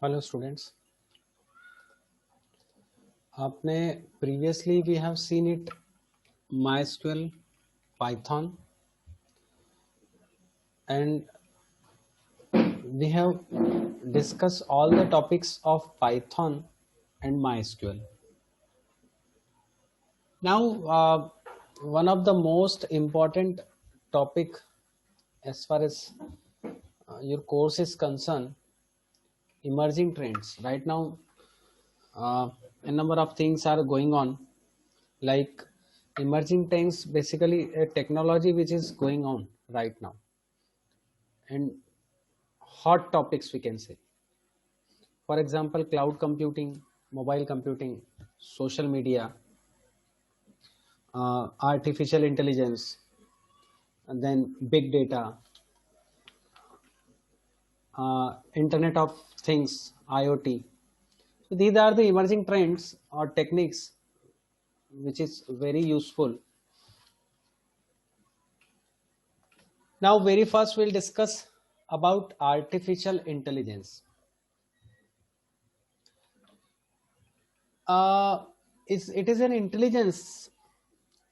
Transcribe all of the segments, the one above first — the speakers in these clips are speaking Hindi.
Hello students. आपने previously we have seen it MySQL, Python, and we have discussed all the topics of Python and MySQL. Now, one of the most important topic as far as your course is concerned, emerging trends. Right now, a number of things are going on, like emerging trends, basically a technology which is going on right now, and hot topics we can say. For example, cloud computing, mobile computing, social media, artificial intelligence, and then big data, internet of things, IoT. So these are the emerging trends or techniques which is very useful. Now very first we'll discuss about artificial intelligence. It is an intelligence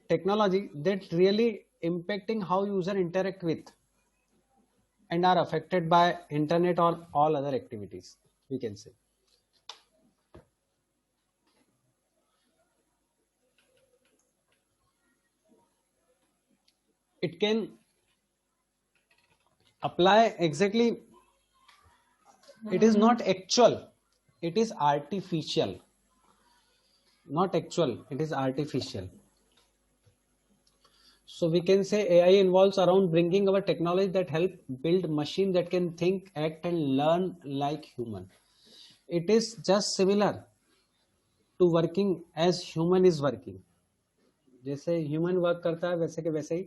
technology that really impacting how user interact with and are affected by internet or all other activities, we can say. It can apply exactly, it is not actual, it is artificial, not actual, it is artificial. So we can say AI involves around bringing our technology that help build machine that can think, act and learn like human. It is just similar to working as human is working. जैसे ह्यूमन वर्क करता है वैसे के वैसे ही.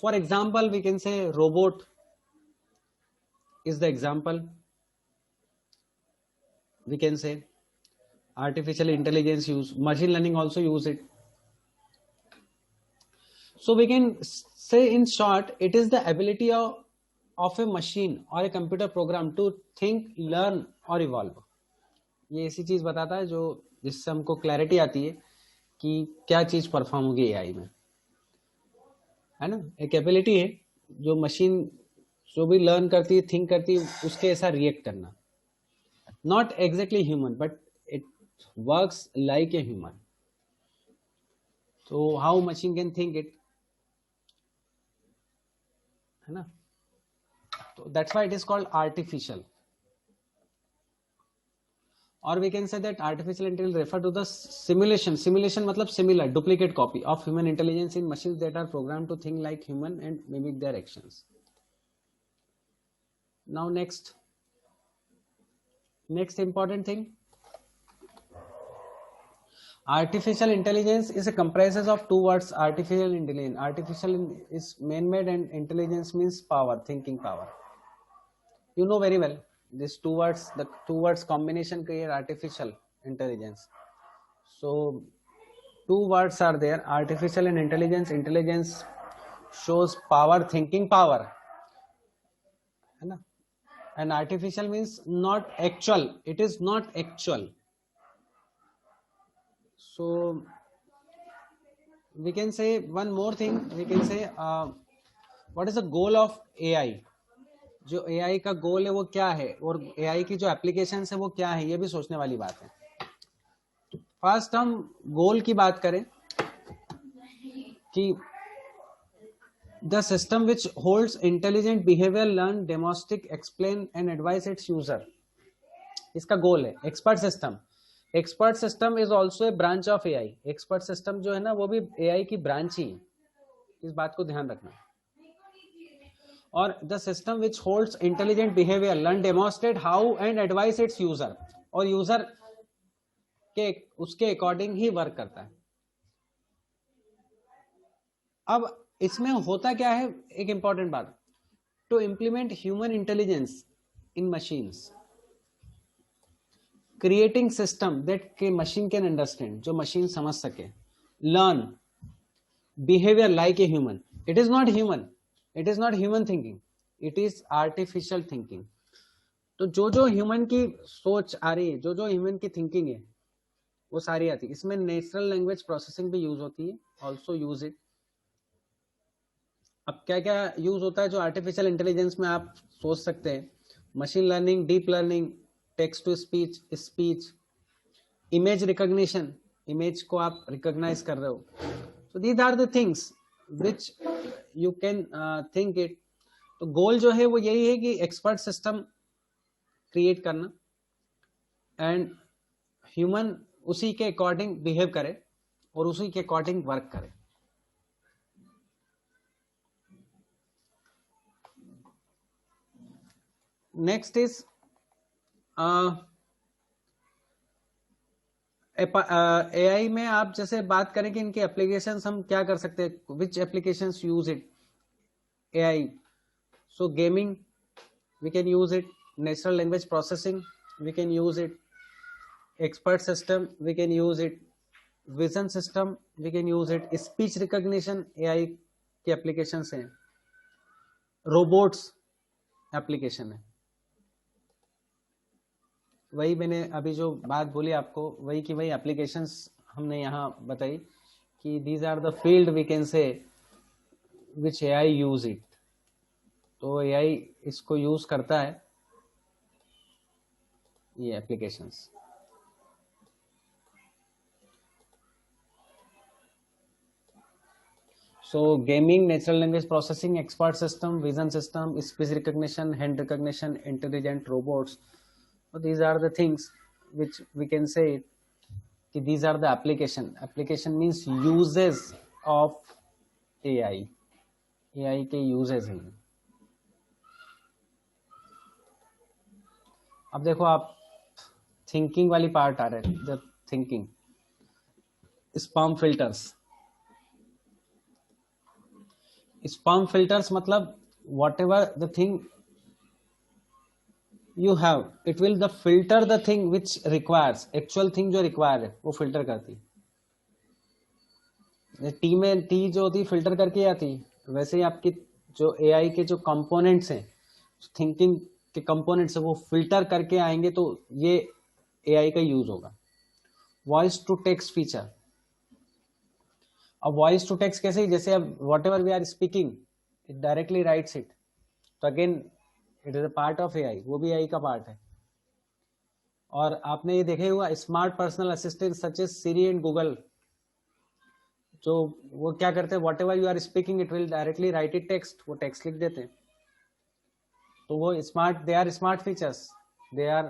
For example we can say robot is the example. We can say artificial intelligence use, machine learning also use it. So we can say in short, it is the ability of a machine or a computer program to think, learn or evolve. ये ऐसी चीज बताता है जो जिससे हमको क्लैरिटी आती है कि क्या चीज परफॉर्म होगी एआई में, है ना. एक एबिलिटी है जो मशीन जो भी लर्न करती है, थिंक करती है, उसके ऐसा रिएक्ट करना. Not exactly human but it works like a human. तो how machine can think it, है ना. तो that's why it is called artificial. और we can say that artificial intelligence refer to the simulation मतलब similar, duplicate copy of human intelligence in machines that are programmed to think like human and mimic their actions. Now next important thing, artificial intelligence is a comprises of two words, artificial intelligence. Artificial is man-made and intelligence means power, thinking power. You know very well these two words, the two words combination create artificial intelligence. So two words are there, artificial and intelligence. Intelligence shows power, thinking power, है ना. And artificial means not actual, it is not actual. So we can say one more thing, we can say what is the goal of AI. जो AI का गोल है वो क्या है, और AI की जो एप्लीकेशन है वो क्या है, ये भी सोचने वाली बात है. फर्स्ट हम गोल की बात करें कि the system which holds intelligent behaviour, learn, डेमोस्टिक, explain and advice it's user. इसका गोल है expert system. Expert system is also a branch of AI. Expert system जो है ना वो भी AI की ब्रांच ही है, इस बात को ध्यान रखना. और the system which holds intelligent behaviour, learn, demonstrate, how and advice it's user. और यूजर के उसके अकॉर्डिंग ही वर्क करता है. अब इसमें होता क्या है, एक इंपॉर्टेंट बात, to implement human intelligence in machines, creating system that के मशीन कैन अंडरस्टैंड, जो मशीन समझ सके, learn, behaviour like a human. It is not human, it is not human thinking, it is artificial thinking. तो जो जो ह्यूमन की सोच आ रही है, जो जो ह्यूमन की थिंकिंग है, वो सारी आती है। इसमें नेचुरल लैंग्वेज प्रोसेसिंग भी यूज होती है, ऑल्सो यूज इट। अब क्या क्या यूज होता है जो आर्टिफिशियल इंटेलिजेंस में आप सोच सकते हैं? Machine learning, deep learning, text to speech, speech, image recognition, image को आप रिकॉग्नाइज कर रहे हो। So these are the things which you can think it. तो गोल जो है वो यही है कि एक्सपर्ट सिस्टम क्रिएट करना एंड ह्यूमन उसी के अकॉर्डिंग बिहेव करे और उसी के अकॉर्डिंग वर्क करे। नेक्स्ट इज एआई में आप जैसे बात करें कि इनके एप्लीकेशंस हम क्या कर सकते हैं, which applications use it AI. So gaming we can use it, natural language processing we can use it, expert system we can use it, vision system we can use it, speech recognition AI की applications हैं, robots application है। वही मैंने अभी जो बात बोली आपको, वही की वही applications हमने यहाँ बताई कि these are the field we can say which AI use it। तो AI इसको यूज करता है, ये applications। So gaming, natural language processing, expert system, vision system, speech recognition, hand recognition, intelligent robots. So these are the things which we can say कि these are the application. Application means uses of AI. AI के uses हैं। अब देखो आप थिंकिंग वाली पार्ट आ रहे हैं, जब thinking spam filters. Spam filters मतलब whatever the thing you have, it will the filter the thing which requires, actual thing जो require है वो filter करती। टी में टी जो होती फिल्टर करके आती, वैसे ही आपकी जो एआई के जो कंपोनेंट्स हैं, थिंकिंग के कंपोनेंट्स है, वो फिल्टर करके आएंगे। तो ये एआई का यूज होगा। Voice to text feature. अब वॉइस टू टेक्स्ट कैसे, जैसे अब whatever we are speaking it directly writes it, तो again it is a part of AI, वो भी एआई का पार्ट है। और आपने ये देखे हुआ smart personal assistant such as Siri and Google, जो वो क्या करते हैं, whatever you are speaking it will directly write it text, वो टेक्स्ट लिख देते हैं। तो वो smart, they are smart features, they are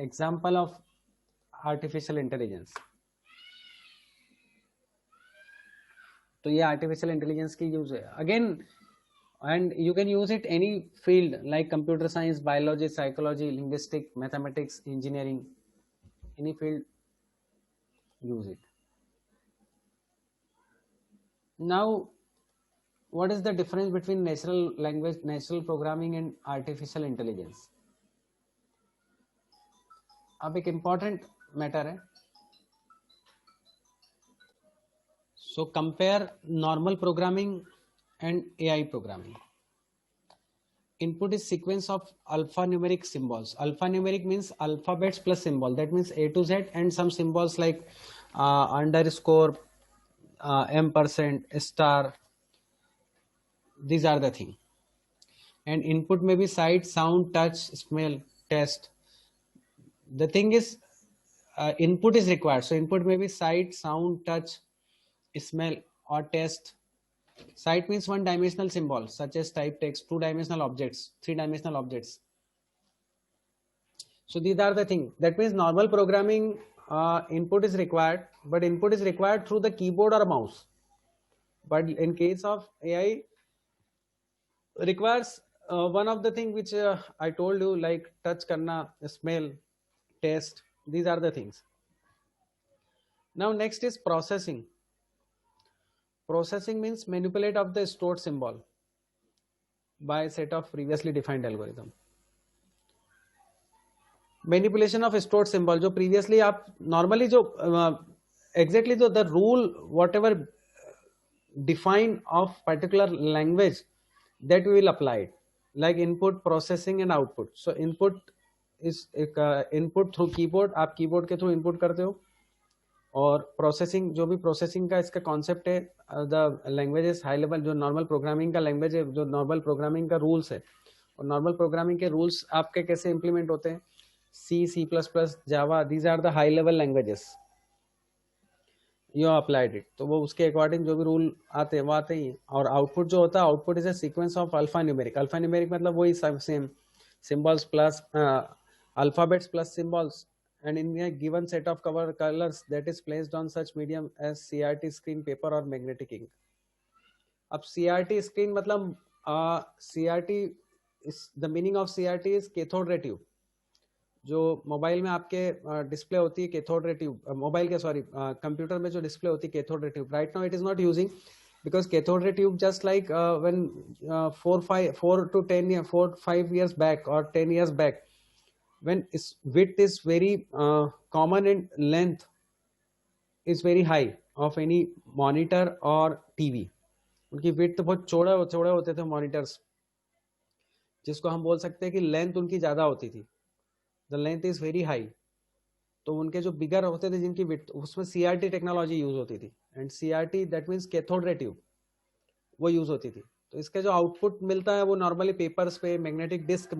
example of artificial intelligence. तो ये आर्टिफिशियल इंटेलिजेंस की यूज है again, and you can use it any field like computer science, biology, psychology, linguistic, mathematics, engineering, any field use it. Now what is the difference between natural language, natural programming and artificial intelligence? अब एक important matter है। So compare normal programming and AI programming. Input is sequence of alphanumeric symbols. Alphanumeric means alphabets plus symbol, that means A to Z, and some symbols like underscore, ampersand, star, these are the thing. And input may be sight, sound, touch, smell, taste. The thing is input is required, so input may be sight, sound, touch, smell or taste. Sight means one dimensional symbol such as type text, two dimensional objects, three dimensional objects. So these are the things. That means normal programming input is required, but input is required through the keyboard or mouse. But in case of AI requires one of the thing which I told you, like touch karna, smell, taste, these are the things. Now next is processing. Processing means manipulate of the stored symbol by a set of previously defined algorithm. Manipulation of stored symbol, जो previously आप normally जो exactly the rule whatever define of particular language that we will apply it. Like input, processing and output. So input is input through keyboard, आप कीबोर्ड के थ्रू इनपुट करते हो. और प्रोसेसिंग, जो भी प्रोसेसिंग का इसका कॉन्सेप्ट है, द लैंग्वेजेस हाई लेवल, जो नॉर्मल प्रोग्रामिंग का लैंग्वेज है, जो नॉर्मल प्रोग्रामिंग का रूल्स है, और नॉर्मल प्रोग्रामिंग के रूल्स आपके कैसे इंप्लीमेंट होते हैं, C, C plus plus, Java, these are the high level languages. You applied it, तो वो उसके अकॉर्डिंग जो भी रूल आते हैं वो आते ही. और आउटपुट जो होता है, output is a sequence of alpha numeric. Alpha numeric मतलब वही same symbols plus alphabets plus symbols, and in a given set of cover colors that is placed on such medium as CRT screen, paper or magnetic ink. अब CRT screen मतलब CRT is the meaning of CRT is cathode ray tube. जो मोबाइल में आपके डिस्प्ले होती है कैथोड रे ट्यूब, मोबाइल के सॉरी कंप्यूटर में जो डिस्प्ले होती है cathode ray tube. Right now it is not using because cathode ray tube just like when 4 to 5 years back or 10 years back, when its width is very common and length is very high of any monitor or TV. उनकी width बहुत चौड़े होते थे मॉनिटर्स, जिसको हम बोल सकते हैं कि लेंथ उनकी ज़्यादा होती थी. The length is very high. तो उनके जो बिगर होते थे जिनकी width, उसमें CRT टेक्नोलॉजी यूज होती थी. And CRT that means cathode ray tube, वो यूज होती थी. तो इसका जो आउटपुट मिलता है वो नॉर्मली पेपर्स पे, मैग्नेटिक डिस्क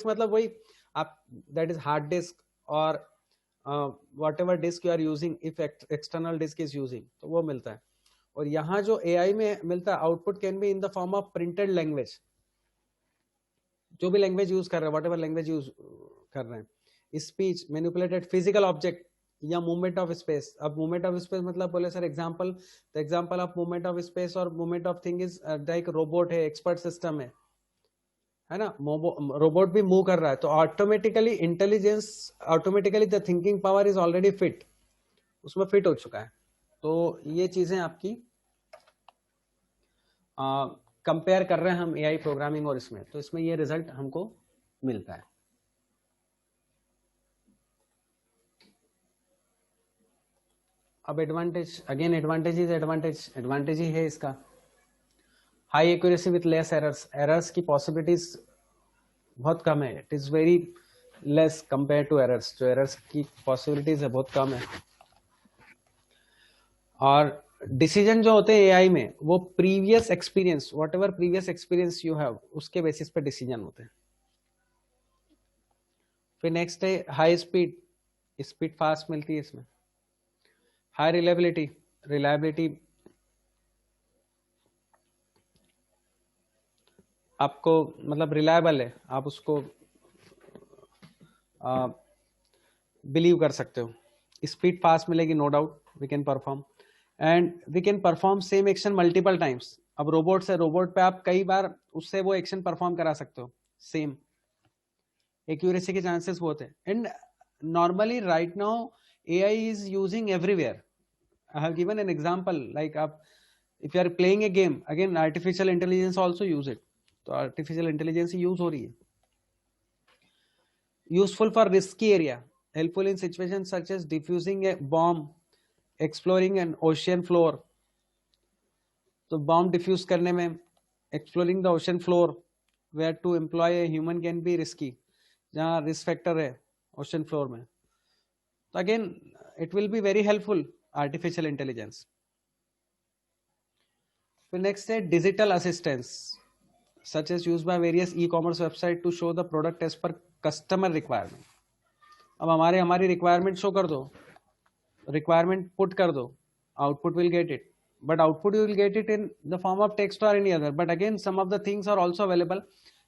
मतलब वही आप, दैट इज हार्ड डिस्क और whatever disk you are using, if external disk is using, तो वो मिलता है. और यहाँ जो AI में मिलता है output can be in the form of printed language. जो भी लैंग्वेज यूज कर रहे हैं, वॉट एवर लैंग्वेज यूज कर रहे हैं, स्पीच, मैनिपुलेटेड फिजिकल ऑब्जेक्ट या मूवमेंट ऑफ स्पेस. अब मूवमेंट ऑफ स्पेस मतलब बोले sir example, the example of movement of space और movement of thing is like robot है, एक्सपर्ट सिस्टम है ना. रोबोट भी मूव कर रहा है, तो automatically intelligence, automatically the thinking power is already fit, उसमें फिट हो चुका है. तो ये चीजें आपकी कंपेयर कर रहे हैं हम AI प्रोग्रामिंग और इसमें, तो इसमें ये रिजल्ट हमको मिलता है. अब एडवांटेज, अगेन एडवांटेज ही है इसका. High accuracy with less errors. Errors की पॉसिबिलिटीज बहुत कम है. It is very less compare to errors. जो एरर्स की पॉसिबिलिटीज है बहुत कम है. और डिसीजन जो होते हैं AI में, वो previous experience, what ever previous experience you have, उसके बेसिस पे डिसीजन होते हैं. फिर नेक्स्ट है हाई स्पीड. स्पीड फास्ट मिलती है इसमें. हाई रिलायबिलिटी आपको मतलब रिलायबल है, आप उसको बिलीव कर सकते हो. स्पीड फास्ट मिलेगी, no doubt. We can perform and we can perform same action multiple times. अब रोबोट से, रोबोट पे आप कई बार उससे वो एक्शन परफॉर्म करा सकते हो सेम. एक्यूरेसी के चांसेस बहुत है. And normally right now AI is using everywhere. I have given an example, like if you are playing a game, again artificial intelligence also use it. तो artificial intelligence use हो रही है. Useful for risky area, helpful in situations such as defusing a bomb, exploring an ocean floor. तो bomb diffuse करने में, exploring the ocean floor where to employ a human can be risky, जहाँ risk factor है ocean floor में. तो again it will be very helpful, artificial intelligence. फिर नेक्स्ट है digital assistance, such as used by various e-commerce website to show the product as per customer requirement. अब हमारी रिक्वायरमेंट शो कर दो, रिक्वायरमेंट पुट कर दो, output will get it. But output you will get it in the form of text और any other. But again some of the things are also available,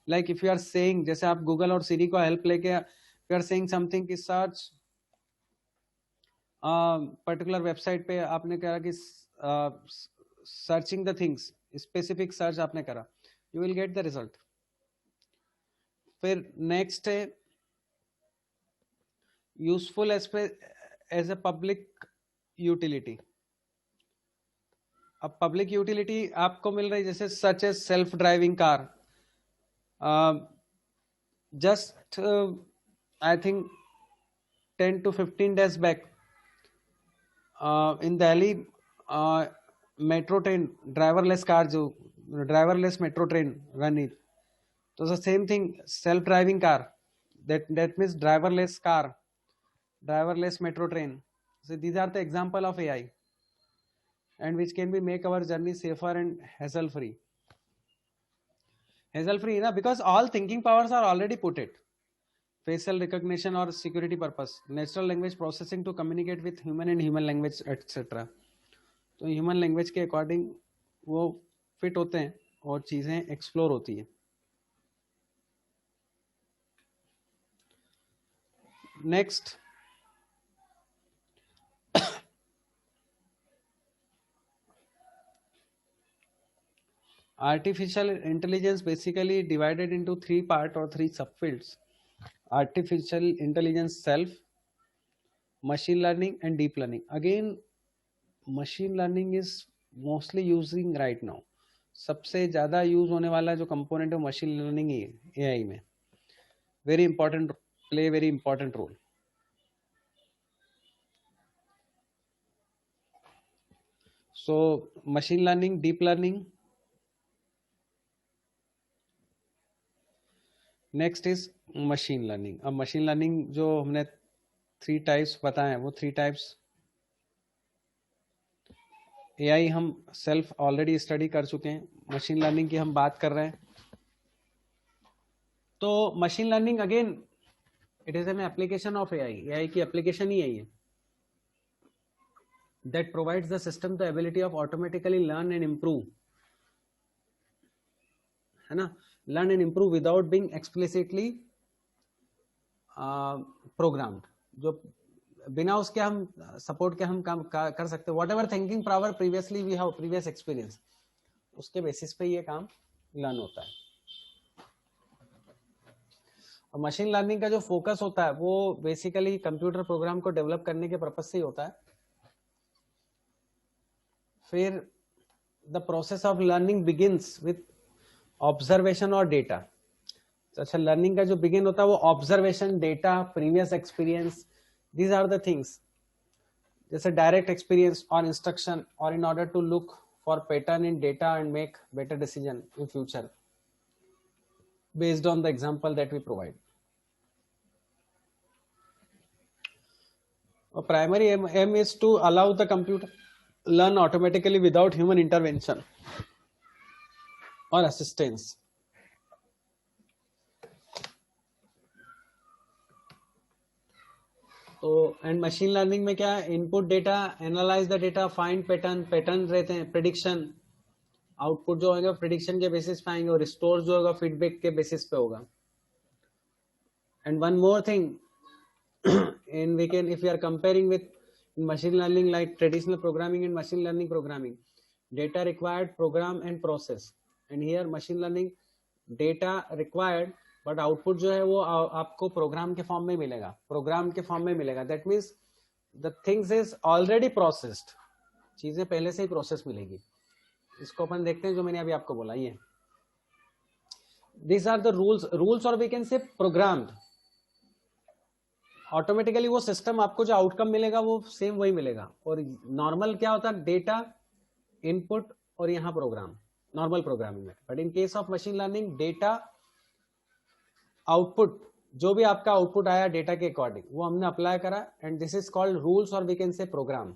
like if you are saying, जैसे आप गूगल और सीरी को हेल्प लेके यू आर सेइंग समथिंग की सर्च पर्टिकुलर वेबसाइट पे, आपने कहा कि searching the things, specific search आपने करा, you will get the result. फिर नेक्स्ट है useful as a public utility. अब पब्लिक यूटिलिटी आपको मिल रही, जैसे such as self driving car. Just I think 10 to 15 days back in Delhi, metro train, driverless car, जो driverless metro train run. So the same thing, self-driving car, that means driverless car, driverless metro train. So these are the example of AI, and which can be make our journey safer and hassle free. Hassle free, na, because all thinking powers are already put it. Facial recognition or security purpose, natural language processing to communicate with human and human language etc. तो ह्यूमन लैंग्वेज के अकॉर्डिंग वो फिट होते हैं और चीज़ें एक्सप्लोर होती है. Next, artificial intelligence basically divided into three part or three subfields: artificial intelligence, self, machine learning and deep learning. Again, machine learning is mostly using right now. सबसे ज़्यादा यूज होने वाला जो कंपोनेंट है मशीन लर्निंग ही है एआई में. Very important, play very important role. So machine learning, deep learning. Next is machine learning. अब मशीन लर्निंग जो हमने थ्री टाइप्स बताए हैं, वो थ्री टाइप्स एआई हम सेल्फ ऑलरेडी स्टडी कर चुके हैं. मशीन लर्निंग की हम बात कर रहे हैं. तो machine learning again it is an application of AI. AI की एप्लीकेशन ही है that provides the system the ability of automatically learn and improve, है ना, learn and improve without being explicitly programmed. जो बिना उसके हम सपोर्ट के हम काम कर सकते हैं. Whatever thinking power previously we have previous experience, उसके बेसिस पे ये काम लर्न होता है. और मशीन लर्निंग का जो फोकस होता है वो बेसिकली कंप्यूटर प्रोग्राम को डेवलप करने के पर्पज से ही होता है. फिर the process of learning begins with observation और डेटा. अच्छा, लर्निंग का जो बिगिन होता है वो observation, data, previous experience, these are the things. जैसे डायरेक्ट एक्सपीरियंस और इंस्ट्रक्शन, और in order to look for pattern in data and make better decision in future based on the example that we provide. Primary aim is to allow the computer learn automatically without human intervention or assistance. तो एंड मशीन लर्निंग में क्या है, input data, analyse the data, find pattern, pattern रहते हैं, प्रेडिक्शन, आउटपुट जो होगा प्रेडिक्शन के बेसिस पे आएंगे, और रिस्टोर जो होगा फीडबैक के बेसिस पे होगा. And one more thing, in we can if you are comparing with machine learning like traditional programming and machine learning programming, data required, program and process. And here machine learning data required but output जो है वो आपको प्रोग्राम के फॉर्म में मिलेगा, प्रोग्राम के फॉर्म में मिलेगा. That means the things is already processed, चीजें पहले से ही प्रोसेस मिलेगी. इसको अपन देखते हैं जो मैंने अभी आपको बोला. ये these are the rules or we can say programmed. Automatically वो सिस्टम आपको जो आउटकम मिलेगा वो सेम वही मिलेगा. और नॉर्मल क्या होता है, डेटा, इनपुट और यहाँ प्रोग्राम, नॉर्मल प्रोग्रामिंग में. But in case of machine learning, data, output, जो भी आपका आउटपुट आया डेटा के अकॉर्डिंग वो हमने अप्लाई करा, and this is called rules और वी कैन से प्रोग्राम.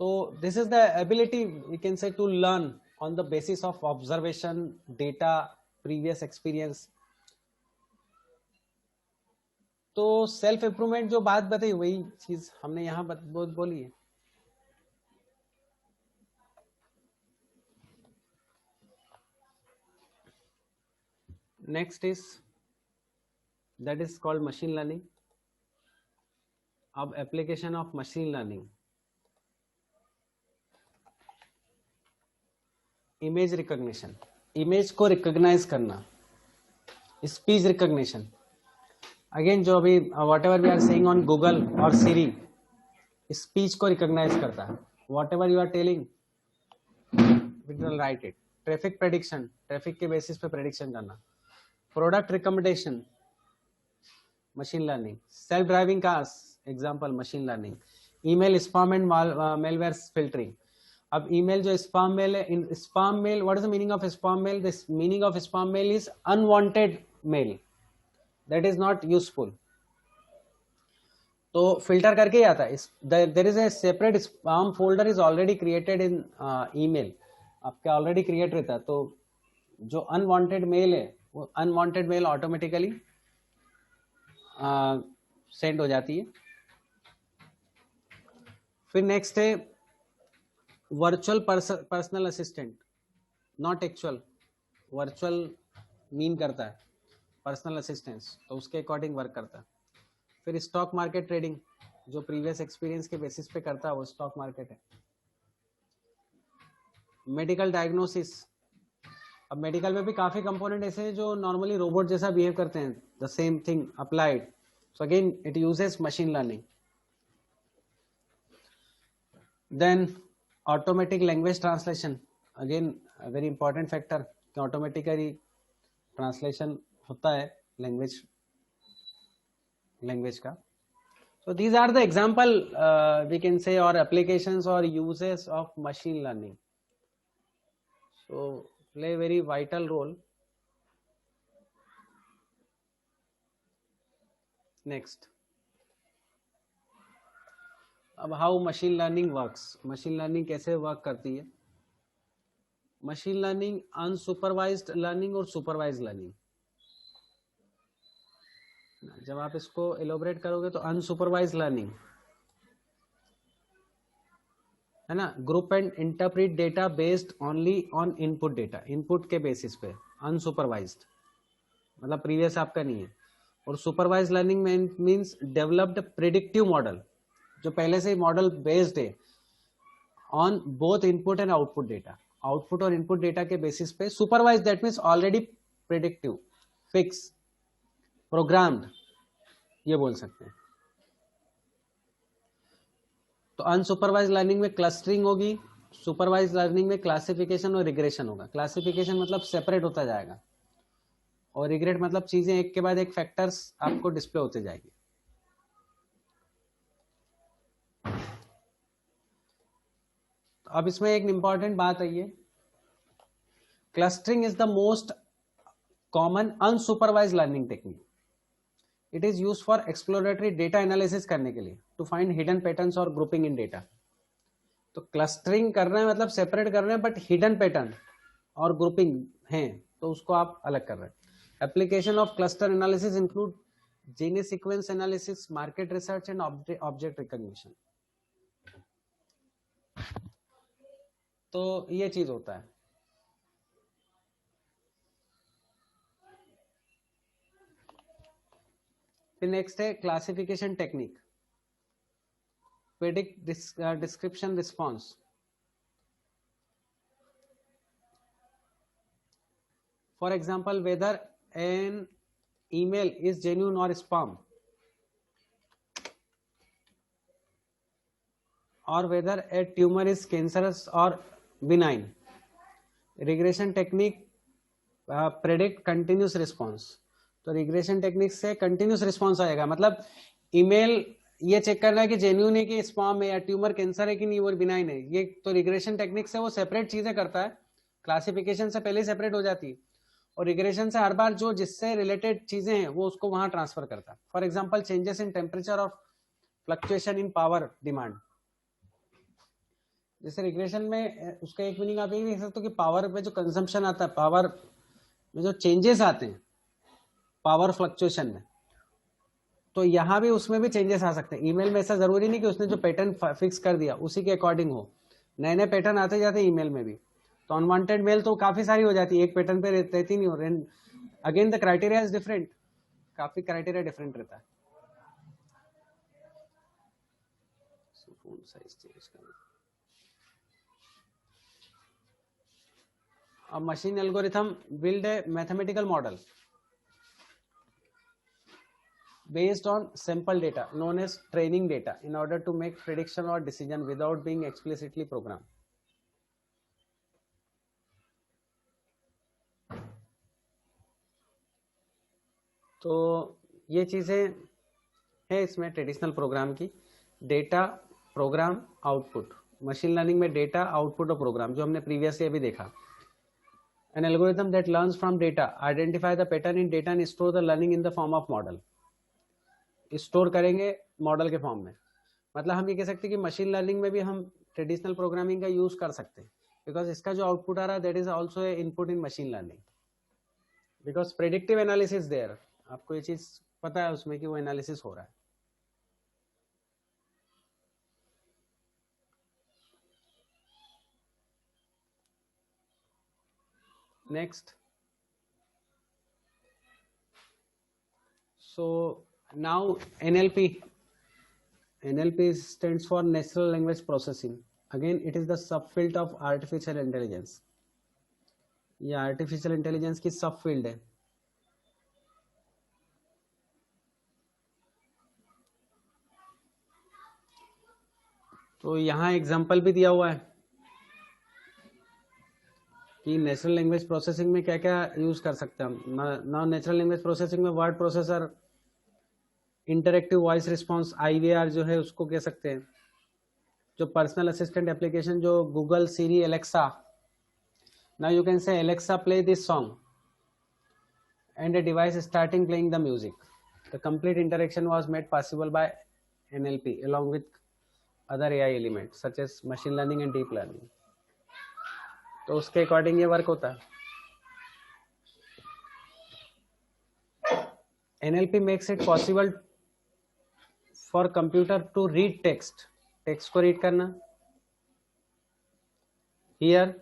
तो this is the ability we can say to learn on the basis of observation, data, previous experience. तो सेल्फ इंप्रूवमेंट जो बात बताई वही चीज हमने यहाँ बोली है. Next is that is called machine learning. अब application of machine learning, image recognition, image को रिकॉग्नाइज करना, स्पीच रिकॉग्निशन. अगेन जो अभी whatever we are saying on Google और सीरी, स्पीच को रिकॉग्नाइज करता है. Whatever you are telling it will write it. Traffic prediction, traffic के बेसिस पे प्रेडिक्शन करना. Product recommendation, machine learning. Self driving cars, example machine learning. Email spam and malware filtering. अब ईमेल जो स्पैम मेल है, in spam mail, what is the meaning of spam mail? This meaning of spam mail is unwanted mail that is not useful. तो फिल्टर करके ही आता है। There is a separate spam folder is already created in email, आपका ऑलरेडी क्रिएट रहता है। तो जो अनवांटेड मेल है वो अनवांटेड मेल ऑटोमेटिकली सेंड हो जाती है। फिर नेक्स्ट है virtual personal assistant, not actual. Virtual mean करता है पर्सनल असिस्टेंस, तो उसके अकॉर्डिंग वर्क करता है। फिर स्टॉक मार्केट ट्रेडिंग, जो प्रीवियस एक्सपीरियंस के बेसिस पे करता है वो स्टॉक मार्केट है। मेडिकल डायग्नोसिस, अब मेडिकल में भी काफी कंपोनेंट ऐसे हैं जो नॉर्मली रोबोट जैसा बिहेव करते हैं, the same thing applied, so again it uses machine learning. Then automatic language translation, again very important factor, automatically translation होता है लैंग्वेज का। So these are the example we can say or applications or uses of machine learning. So play very vital role. Next, अब how machine learning works, machine learning कैसे वर्क करती है? मशीन लर्निंग अनसुपरवाइज्ड लर्निंग और सुपरवाइज्ड लर्निंग। जब आप इसको एलोबरेट करोगे तो अनसुपरवाइज्ड लर्निंग है ना, group and interpret data based only on input data, input के बेसिस पे, अनसुपरवाइज्ड मतलब प्रीवियस आपका नहीं है। और supervised learning means developed predictive model, जो पहले से ही मॉडल बेस्ड है on both input and output data, output और इनपुट डेटा के बेसिस पे। Supervise that means already predictive, fix, programmed, ये बोल सकते हैं। तो अनसुपरवाइज लर्निंग में क्लस्टरिंग होगी, सुपरवाइज लर्निंग में क्लासिफिकेशन और रिग्रेशन होगा। क्लासिफिकेशन मतलब सेपरेट होता जाएगा, और रिग्रेट मतलब चीजें एक के बाद एक फैक्टर्स आपको डिस्प्ले होते जाएंगे। अब इसमें एक इंपॉर्टेंट बात है, ये clustering is the most common unsupervise learning technique. It is use for exploratory data analysis करने के लिए, टू फाइंड हिडन पैटर्न्स और ग्रुपिंग इन डेटा। तो क्लस्टरिंग कर रहे हैं मतलब सेपरेट कर रहे हैं, बट हिडन पैटर्न और ग्रुपिंग हैं तो उसको आप अलग कर रहे हैं। Application of cluster analysis include gene sequence analysis, market research and object recognition. तो ये चीज होता है। फिर नेक्स्ट है classification technique, predict description response. For example, whether an email is genuine or spam, or whether a tumor is cancerous or benign. Regression technique predict continuous response. तो रिग्रेशन टेक्निक से कंटिन्यूस रिस्पॉन्स आएगा, मतलब ईमेल ये चेक करना है कि जेन्यून है कि स्पैम है, या ट्यूमर कैंसर है कि नहीं, वो बिनाइन है। ये तो रिग्रेशन टेक्निक से वो सेपरेट चीजें करता है, क्लासिफिकेशन से पहले सेपरेट हो जाती है, और रिग्रेशन से हर बार जो जिससे रिलेटेड चीजें हैं वो उसको वहां ट्रांसफर करता है। For example changes in temperature और फ्लक्चुएशन इन पावर डिमांड। जैसे रिग्रेशन में उसका एक मीनिंग आप ये देख सकते हो कि पावर पे जो कंजम्पशन आता है, पावर में जो चेंजेस आते हैं पावर फ्लक्चुएशन में, तो यहाँ भी उसमें भी चेंजेस आ सकते हैं। ईमेल में ऐसा जरूरी नहीं कि उसने जो पैटर्न फिक्स कर दिया उसी के अकॉर्डिंग हो, नए नए पैटर्न आते जाते हैं ईमेल में भी। तो अनवांटेड मेल तो काफी सारी हो जाती है, एक पैटर्न पे रहती नहीं हो। Again the criteria is different, काफी क्राइटेरिया डिफरेंट रहता है। A machine algorithm build a mathematical model based on sample data known as training data in order to make prediction or decision without being explicitly programmed. तो ये चीजें है इसमें ट्रेडिशनल प्रोग्राम की, data, program, output, machine learning में डेटा, आउटपुट और प्रोग्राम, जो हमने प्रीवियसली अभी देखा. An algorithm that learns from data, identify the pattern in data and store the learning in the form of model. Store करेंगे मॉडल के फॉर्म में. मतलब हम ये कह सकते हैं कि मशीन लर्निंग में भी हम ट्रेडिशनल प्रोग्रामिंग का यूज कर सकते हैं, बिकॉज इसका जो आउटपुट आ रहा है that is also a input in machine learning, because predictive analysis there. आपको ये चीज पता है उसमें कि वो एनालिसिस हो रहा है. Next. So now NLP stands for natural language processing. Again, it is the subfield of artificial intelligence. ये artificial intelligence की subfield है. तो यहाँ एग्जाम्पल भी दिया हुआ है कि नेचुरल लैंग्वेज प्रोसेसिंग में क्या क्या यूज कर सकते हैं हम. नाउ नेचुरल लैंग्वेज प्रोसेसिंग में word processor, interactive voice response IVR जो है उसको कह सकते हैं. जो पर्सनल असिस्टेंट एप्लीकेशन जो Google, Siri, Alexa. Now you can say Alexa play this song and a device starting playing the music. The complete interaction was made possible by NLP along with other AI elements such as machine learning and deep learning. तो उसके अकॉर्डिंग ये वर्क होता है. NLP makes it possible for computer to read text. Text को रीड करना, hear,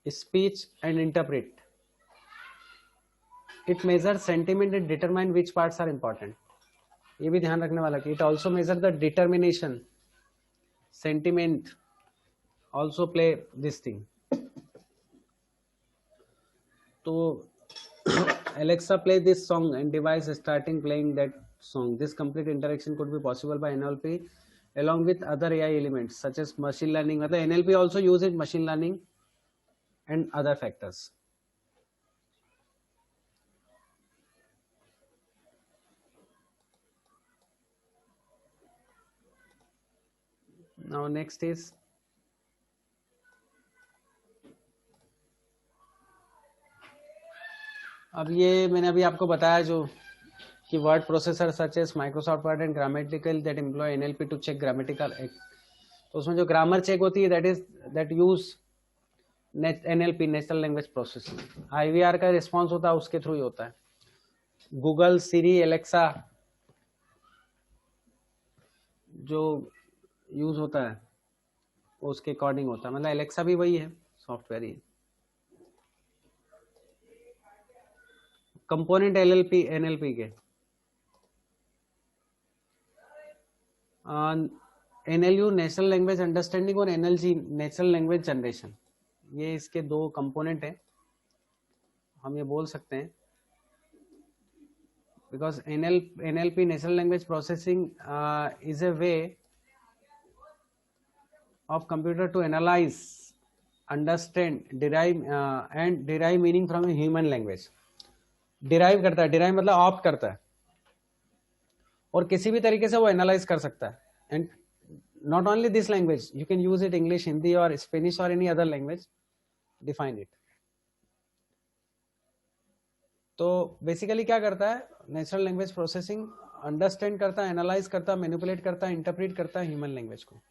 speech and interpret. It measures sentiment and determine which parts are important. ये भी ध्यान रखने वाला कि it also measure the determination, sentiment also play this thing. तो Alexa play this song and device starting playing that song. This complete interaction could be possible by NLP along with other AI elements such as machine learning. मतलब NLP also uses machine learning and other factors. Now next is अब ये मैंने अभी आपको बताया जो कि word processor such as Microsoft Word and grammatical that employ NLP to check grammatical. तो उसमें जो ग्रामर चेक होती है that use NLP, natural language processing. IVR का रिस्पॉन्स होता है उसके थ्रू ही होता है. गूगल, सीरी, एलेक्सा जो यूज होता है उसके अकॉर्डिंग होता है. मतलब एलेक्सा भी वही है, सॉफ्टवेयर ही. कंपोनेंट NLP के NLU नेचुरल लैंग्वेज अंडरस्टैंडिंग और NLG नेचुरल लैंग्वेज जनरेशन. ये इसके दो कंपोनेंट हैं, हम ये बोल सकते हैं. Because NLP natural language processing is a way of computer to analyze, understand, derive meaning from a human language. derive करता है, derive मतलब opt करता है और किसी भी तरीके से वो एनालाइज कर सकता है. And not only this language, you can use it English, Hindi और स्पेनिश और any other language, define it. तो बेसिकली क्या करता है नेचुरल लैंग्वेज प्रोसेसिंग, अंडरस्टैंड करता है, एनालाइज करता है, मैनिपुलेट करता है, इंटरप्रेट करता है ह्यूमन लैंग्वेज को.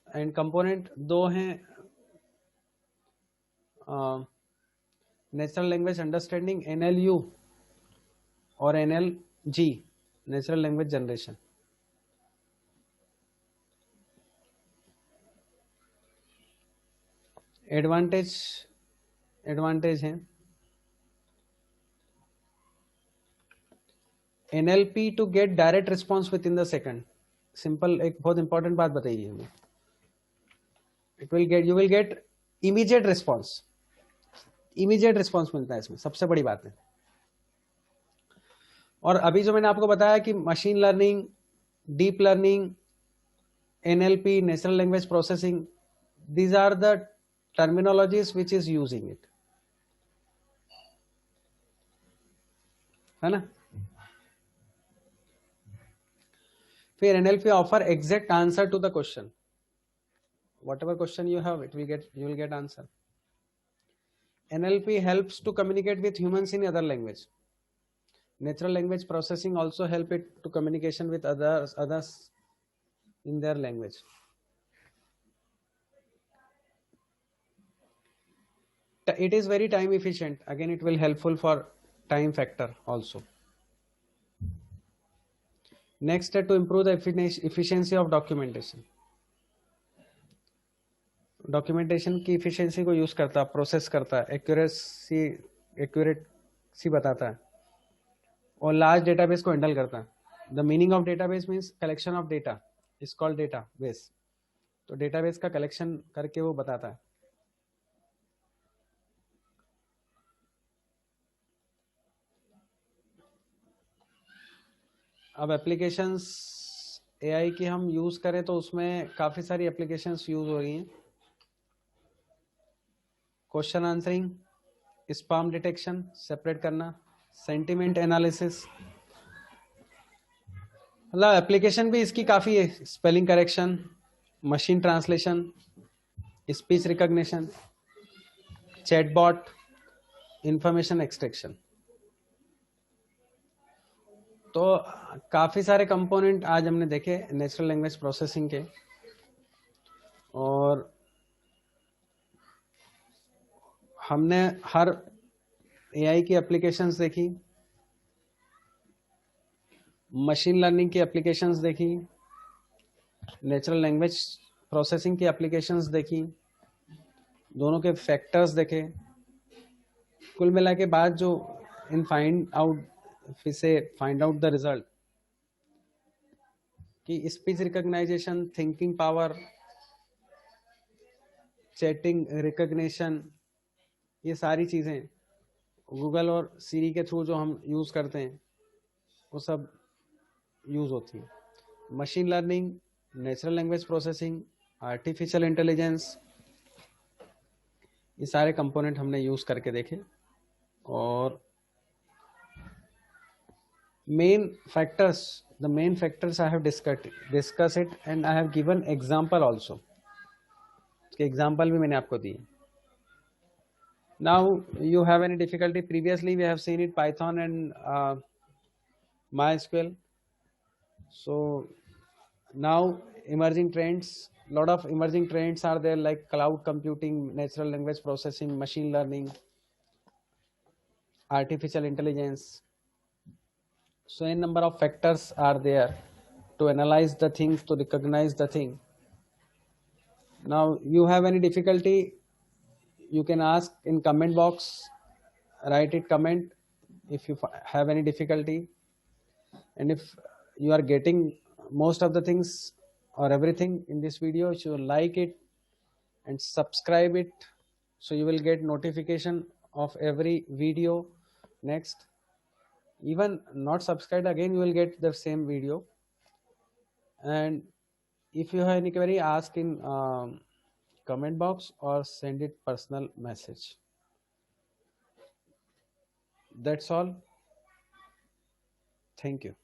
एंड कंपोनेंट दो हैं, नेचुरल लैंग्वेज अंडरस्टैंडिंग NLU और NLG natural language generation. Advantage है NLP to get direct response within the second. Simple एक बहुत इंपॉर्टेंट बात बताइए हमें. You will get immediate response. Immediate response मिलता है इसमें, सबसे बड़ी बात है. और अभी जो मैंने आपको बताया कि machine learning, deep learning, NLP natural language processing, these are the terminologies which is using it. है ना. फिर NLP offer exact answer to the question. Whatever question you have, you will get answer. NLP helps to communicate with humans in other language. Natural language processing also help it to communication with others in their language. It is very time efficient. Again, it will helpful for time factor also. Next step, to improve the efficiency of documentation. Documentation की इफिशिएंसी को यूज करता है, प्रोसेस करता है, एक्यूरेसी बताता है और लार्ज डेटाबेस को हैंडल करता है. The meaning of database means collection of data is called database. तो डेटाबेस का कलेक्शन करके वो बताता है. अब एप्लीकेशंस एआई की हम यूज करें तो उसमें काफी सारी एप्लीकेशंस यूज हो रही हैं. Question answering, spam detection separate करना, सेंटिमेंट एनालिसिस, मतलब एप्लीकेशन भी इसकी काफ़ी है. Spelling correction, machine translation, speech recognition, chatbot, information extraction. तो काफ़ी सारे कंपोनेंट आज हमने देखे नेचुरल लैंग्वेज प्रोसेसिंग के. और हमने हर एआई की एप्लीकेशंस देखी, मशीन लर्निंग की एप्लीकेशंस देखी, नेचुरल लैंग्वेज प्रोसेसिंग की एप्लीकेशंस देखी, दोनों के फैक्टर्स देखे. कुल मिला के बाद जो in find out the result कि speech recognization, thinking power, chatting recognition, ये सारी चीज़ें गूगल और सीरी के थ्रू जो हम यूज़ करते हैं वो सब यूज़ होती है. Machine learning, natural language processing, artificial intelligence, ये सारे कंपोनेंट हमने यूज़ करके देखे. और the main factors I have discussed it and I have given example also. इसके एग्जाम्पल भी मैंने आपको दिए. Now you have any difficulty? Previously we have seen it Python and MySQL. So now emerging trends, lot of emerging trends are there like cloud computing, natural language processing, machine learning, artificial intelligence. So a number of factors are there to analyze the things, to recognize the thing. Now you have any difficulty, you can ask in comment box, write it comment if you have any difficulty. And if you are getting most of the things or everything in this video, you should like it and subscribe it so you will get notification of every video next. Even not subscribed, again you will get the same video. And if you have any query, ask in comment box or send it personal message. That's all. Thank you.